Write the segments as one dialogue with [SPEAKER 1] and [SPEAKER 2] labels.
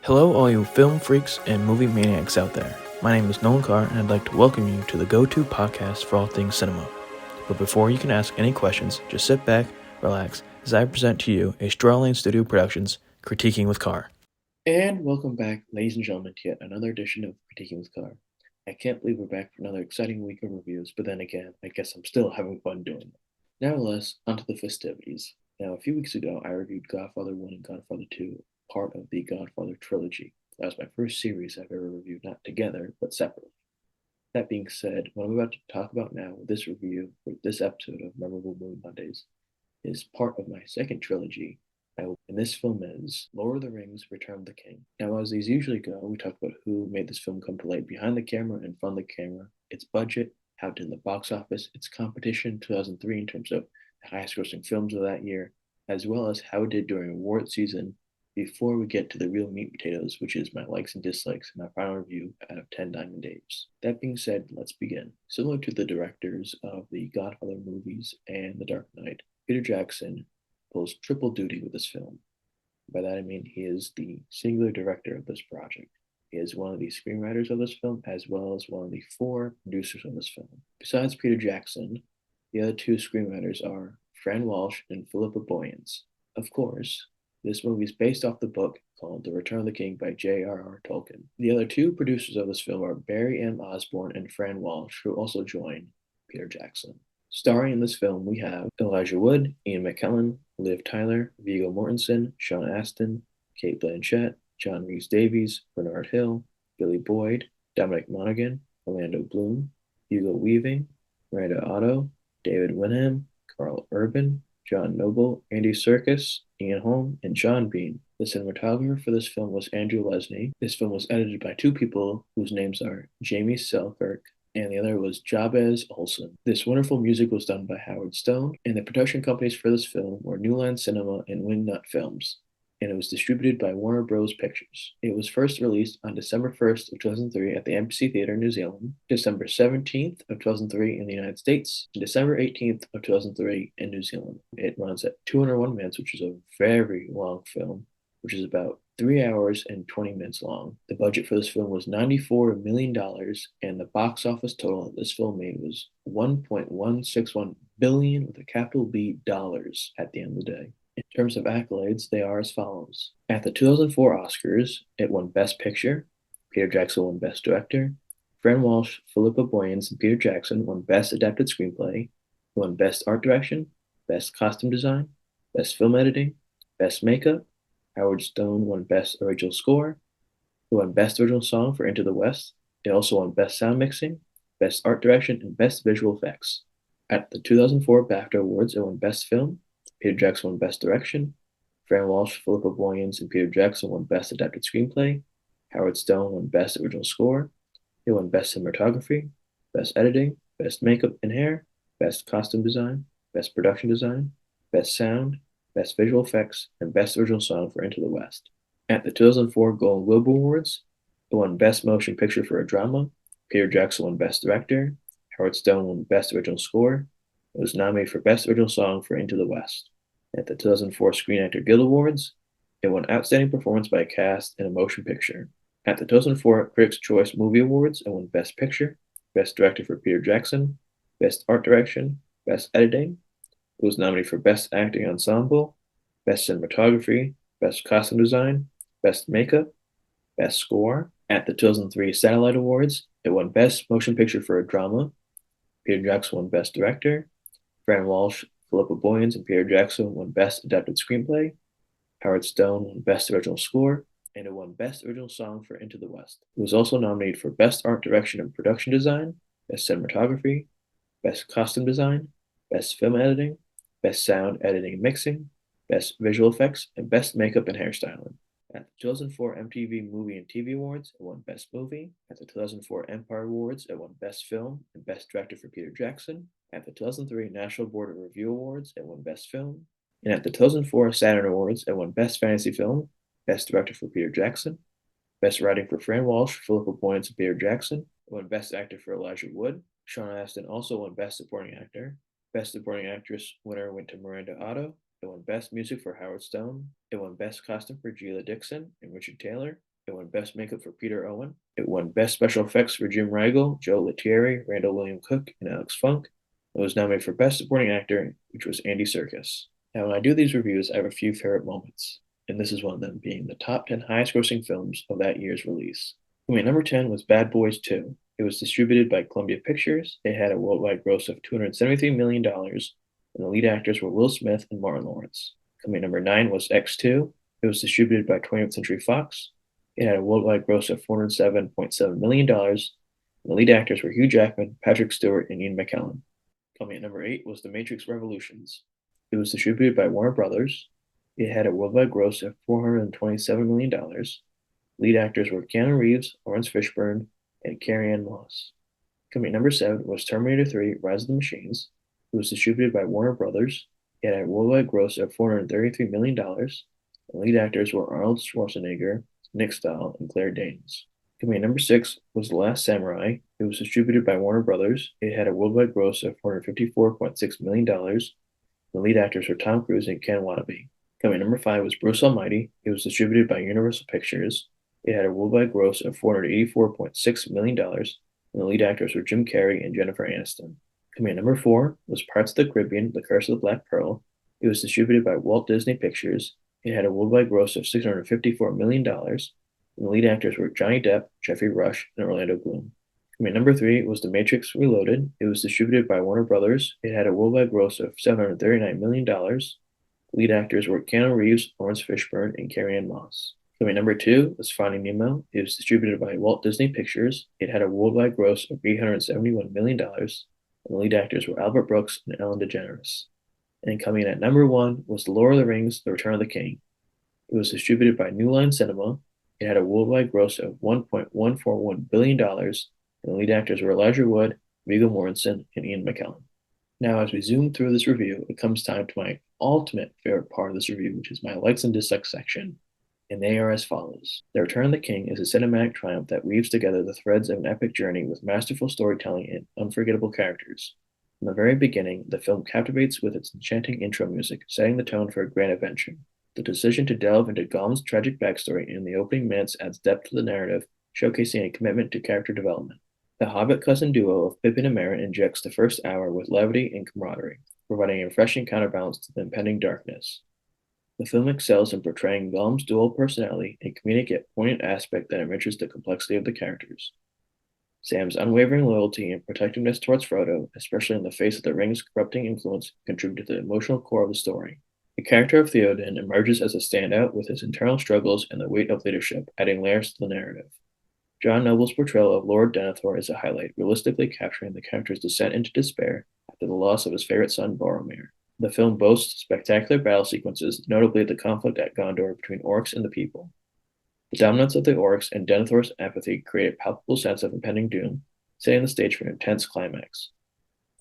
[SPEAKER 1] Hello, all you film freaks and movie maniacs out there. My name is Nolan Carr, and I'd like to welcome you to the go-to podcast for all things cinema. But before you can ask any questions, just sit back, relax, as I present to you a Strawlane Studio Productions Critiquing with Carr. And welcome back, ladies and gentlemen, to yet another edition of Critiquing with Carr. I can't believe we're back for another exciting week of reviews, but then again, I guess I'm still having fun doing it. Nevertheless, onto the festivities. Now, a few weeks ago, I reviewed Godfather 1 and Godfather 2, part of the Godfather trilogy. That was my first series I've ever reviewed, not together, but separately. That being said, what I'm about to talk about now with this review for this episode of Memorable Movie Mondays is part of my second trilogy, and this film is Lord of the Rings Return of the King. Now, as these usually go, we talk about who made this film come to light behind the camera and front of the camera, its budget, how it did in the box office, its competition 2003 in terms of the highest grossing films of that year, as well as how it did during award season before we get to the real meat and potatoes, which is my likes and dislikes and my final review out of 10 Diamond Apes. That being said, let's begin. Similar to the directors of the Godfather movies and The Dark Knight, Peter Jackson pulls triple duty with this film. By that I mean he is the singular director of this project. He is one of the screenwriters of this film, as well as one of the four producers of this film. Besides Peter Jackson, the other two screenwriters are Fran Walsh and Philippa Boyens. Of course, this movie is based off the book called The Return of the King by J.R.R. Tolkien. The other two producers of this film are Barry M. Osborne and Fran Walsh, who also join Peter Jackson. Starring in this film, we have Elijah Wood, Ian McKellen, Liv Tyler, Viggo Mortensen, Sean Astin, Cate Blanchett, John Rhys-Davies, Bernard Hill, Billy Boyd, Dominic Monaghan, Orlando Bloom, Hugo Weaving, Miranda Otto, David Winham, Carl Urban, John Noble, Andy Serkis, Ian Holm, and John Bean. The cinematographer for this film was Andrew Lesney. This film was edited by two people whose names are Jamie Selkirk and the other was Jabez Olson. This wonderful music was done by Howard Stone, and the production companies for this film were New Line Cinema and Wingnut Films, and it was distributed by Warner Bros. Pictures. It was first released on December 1st of 2003 at the Embassy Theatre in New Zealand, December 17th of 2003 in the United States, and December 18th of 2003 in New Zealand. It runs at 201 minutes, which is a very long film, which is about 3 hours and 20 minutes long. The budget for this film was $94 million, and the box office total that this film made was $1.161 billion with a capital B dollars at the end of the day. In terms of accolades, they are as follows. At the 2004 Oscars, it won Best Picture. Peter Jackson won Best Director. Fran Walsh, Philippa Boyens, and Peter Jackson won Best Adapted Screenplay. It won Best Art Direction, Best Costume Design, Best Film Editing, Best Makeup. Howard Stone won Best Original Score. It won Best Original Song for Into the West. It also won Best Sound Mixing, Best Art Direction, and Best Visual Effects. At the 2004 BAFTA Awards, it won Best Film. Peter Jackson won Best Direction. Fran Walsh, Philippa Boyens, and Peter Jackson won Best Adapted Screenplay. Howard Stone won Best Original Score. It won Best Cinematography, Best Editing, Best Makeup and Hair, Best Costume Design, Best Production Design, Best Sound, Best Visual Effects, and Best Original Song for Into the West. At the 2004 Golden Globe Awards, it won Best Motion Picture for a Drama. Peter Jackson won Best Director. Howard Stone won Best Original Score. It was nominated for Best Original Song for Into the West. At the 2004 Screen Actor Guild Awards, it won Outstanding Performance by a Cast in a Motion Picture. At the 2004 Critics' Choice Movie Awards, it won Best Picture, Best Director for Peter Jackson, Best Art Direction, Best Editing. It was nominated for Best Acting Ensemble, Best Cinematography, Best Costume Design, Best Makeup, Best Score. At the 2003 Satellite Awards, it won Best Motion Picture for a Drama. Peter Jackson won Best Director. Fran Walsh, Philippa Boyens, and Peter Jackson won Best Adapted Screenplay. Howard Stone won Best Original Score, and it won Best Original Song for Into the West. It was also nominated for Best Art Direction and Production Design, Best Cinematography, Best Costume Design, Best Film Editing, Best Sound Editing and Mixing, Best Visual Effects, and Best Makeup and Hairstyling. At the 2004 MTV Movie and TV Awards, it won Best Movie. At the 2004 Empire Awards, it won Best Film and Best Director for Peter Jackson. At the 2003 National Board of Review Awards, it won Best Film. And at the 2004 Saturn Awards, it won Best Fantasy Film, Best Director for Peter Jackson, Best Writing for Fran Walsh, Philippa Boyens, and Peter Jackson. It won Best Actor for Elijah Wood. Sean Astin also won Best Supporting Actor. Best Supporting Actress winner went to Miranda Otto. It won Best Music for Howard Stone. It won Best Costume for Gila Dixon and Richard Taylor. It won Best Makeup for Peter Owen. It won Best Special Effects for Jim Rigel, Joe Lettieri, Randall William Cook, and Alex Funk. It was nominated for Best Supporting Actor, which was Andy Serkis. Now, when I do these reviews, I have a few favorite moments, and this is one of them, being the top 10 highest grossing films of that year's release. Coming at number 10 was Bad Boys 2. It was distributed by Columbia Pictures. It had a worldwide gross of $273 million, and the lead actors were Will Smith and Martin Lawrence. Coming at number 9 was X2. It was distributed by 20th Century Fox. It had a worldwide gross of $407.7 million, and the lead actors were Hugh Jackman, Patrick Stewart, and Ian McKellen. Coming at number 8 was The Matrix Revolutions. It was distributed by Warner Brothers. It had a worldwide gross of $427 million. Lead actors were Keanu Reeves, Lawrence Fishburne, and Carrie-Anne Moss. Coming at number 7 was Terminator 3: Rise of the Machines. It was distributed by Warner Brothers. It had a worldwide gross of $433 million. And lead actors were Arnold Schwarzenegger, Nick Stahl, and Claire Danes. Coming at number 6 was The Last Samurai. It was distributed by Warner Brothers. It had a worldwide gross of $454.6 million. The lead actors were Tom Cruise and Ken Watanabe. Coming at number 5 was Bruce Almighty. It was distributed by Universal Pictures. It had a worldwide gross of $484.6 million, and the lead actors were Jim Carrey and Jennifer Aniston. Coming at number 4 was Pirates of the Caribbean: The Curse of the Black Pearl. It was distributed by Walt Disney Pictures. It had a worldwide gross of $654 million, and the lead actors were Johnny Depp, Jeffrey Rush, and Orlando Bloom. Coming at number 3 was The Matrix Reloaded. It was distributed by Warner Brothers. It had a worldwide gross of $739 million. The lead actors were Keanu Reeves, Lawrence Fishburne, and Carrie-Anne Moss. Coming at number 2 was Finding Nemo. It was distributed by Walt Disney Pictures. It had a worldwide gross of $871 million, and the lead actors were Albert Brooks and Ellen DeGeneres. And coming at number 1 was The Lord of the Rings: The Return of the King. It was distributed by New Line Cinema. It had a worldwide gross of $1.141 billion, and the lead actors were Elijah Wood, Viggo Mortensen, and Ian McKellen. Now, as we zoom through this review, it comes time to my ultimate favorite part of this review, which is my likes and dislikes section. And they are as follows. The Return of the King is a cinematic triumph that weaves together the threads of an epic journey with masterful storytelling and unforgettable characters. From the very beginning, the film captivates with its enchanting intro music, setting the tone for a grand adventure. The decision to delve into Gollum's tragic backstory in the opening minutes adds depth to the narrative, showcasing a commitment to character development. The Hobbit cousin duo of Pippin and Merry injects the first hour with levity and camaraderie, providing a refreshing counterbalance to the impending darkness. The film excels in portraying Gollum's dual personality, a comedic yet poignant aspect that enriches the complexity of the characters. Sam's unwavering loyalty and protectiveness towards Frodo, especially in the face of the ring's corrupting influence, contribute to the emotional core of the story. The character of Theoden emerges as a standout with his internal struggles and the weight of leadership, adding layers to the narrative. John Noble's portrayal of Lord Denethor is a highlight, realistically capturing the character's descent into despair after the loss of his favorite son Boromir. The film boasts spectacular battle sequences, notably the conflict at Gondor between orcs and the people. The dominance of the orcs and Denethor's apathy create a palpable sense of impending doom, setting the stage for an intense climax.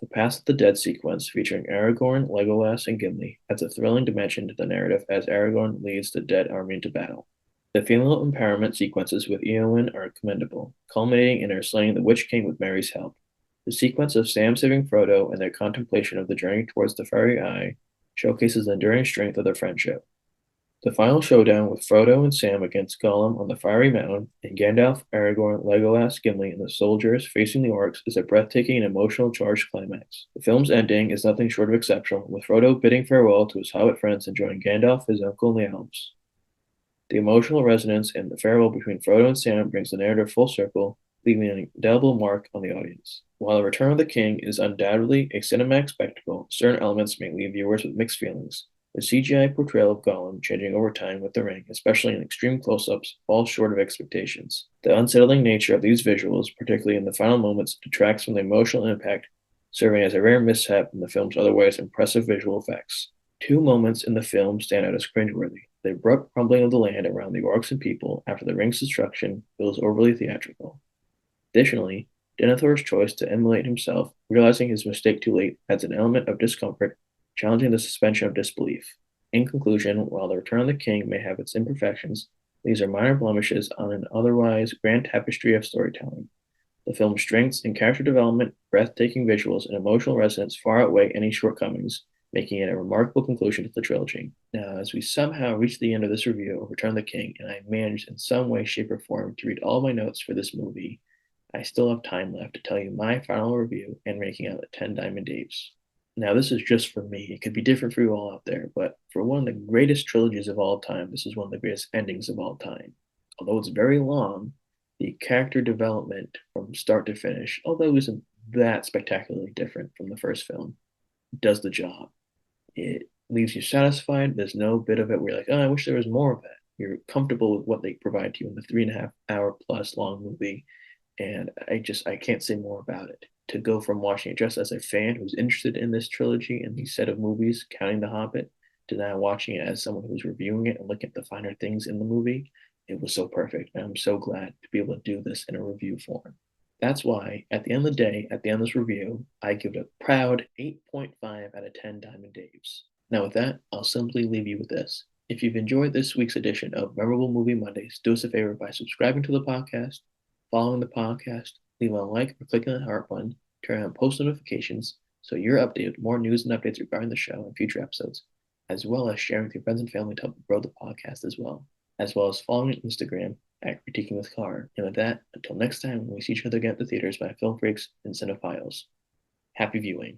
[SPEAKER 1] The Pass of the Dead sequence, featuring Aragorn, Legolas, and Gimli, adds a thrilling dimension to the narrative as Aragorn leads the dead army into battle. The female empowerment sequences with Eowyn are commendable, culminating in her slaying the Witch King with Merry's help. The sequence of Sam saving Frodo and their contemplation of the journey towards the Fiery Eye showcases the enduring strength of their friendship. The final showdown with Frodo and Sam against Gollum on the Fiery Mountain, and Gandalf, Aragorn, Legolas, Gimli, and the soldiers facing the orcs is a breathtaking and emotional charged climax. The film's ending is nothing short of exceptional, with Frodo bidding farewell to his Hobbit friends and joining Gandalf, his uncle, in the Alps. The emotional resonance and the farewell between Frodo and Sam brings the narrative full circle, leaving an indelible mark on the audience. While The Return of the King is undoubtedly a cinematic spectacle, certain elements may leave viewers with mixed feelings. The CGI portrayal of Gollum, changing over time with the ring, especially in extreme close-ups, falls short of expectations. The unsettling nature of these visuals, particularly in the final moments, detracts from the emotional impact, serving as a rare mishap in the film's otherwise impressive visual effects. Two moments in the film stand out as cringeworthy. The abrupt crumbling of the land around the orcs and people after the ring's destruction feels overly theatrical. Additionally, Denethor's choice to immolate himself, realizing his mistake too late, adds an element of discomfort, challenging the suspension of disbelief. In conclusion, while The Return of the King may have its imperfections, these are minor blemishes on an otherwise grand tapestry of storytelling. The film's strengths in character development, breathtaking visuals, and emotional resonance far outweigh any shortcomings, making it a remarkable conclusion to the trilogy. Now, as we somehow reach the end of this review of Return of the King, and I managed in some way, shape, or form to read all my notes for this movie, I still have time left to tell you my final review and ranking out the 10 Diamond Daves. Now, this is just for me. It could be different for you all out there, but for one of the greatest trilogies of all time, this is one of the greatest endings of all time. Although it's very long, the character development from start to finish, although it isn't that spectacularly different from the first film, does the job. It leaves you satisfied. There's no bit of it where you're like, oh, I wish there was more of that. You're comfortable with what they provide to you in the 3.5 hour plus long movie. And I can't say more about it. To go from watching it just as a fan who's interested in this trilogy and these set of movies, counting The Hobbit, to now watching it as someone who's reviewing it and looking at the finer things in the movie, it was so perfect. And I'm so glad to be able to do this in a review form. That's why, at the end of the day, at the end of this review, I give it a proud 8.5 out of 10 Diamond Daves. Now, with that, I'll simply leave you with this. If you've enjoyed this week's edition of Memorable Movie Mondays, do us a favor by subscribing to the podcast, following the podcast, leave a like or clicking the heart button, turn on post notifications so you're updated with more news and updates regarding the show and future episodes, as well as sharing with your friends and family to help grow the podcast as well as following on Instagram at Critiquing with Carr. And with that, until next time when we see each other again at the theaters by film freaks and cinephiles, happy viewing.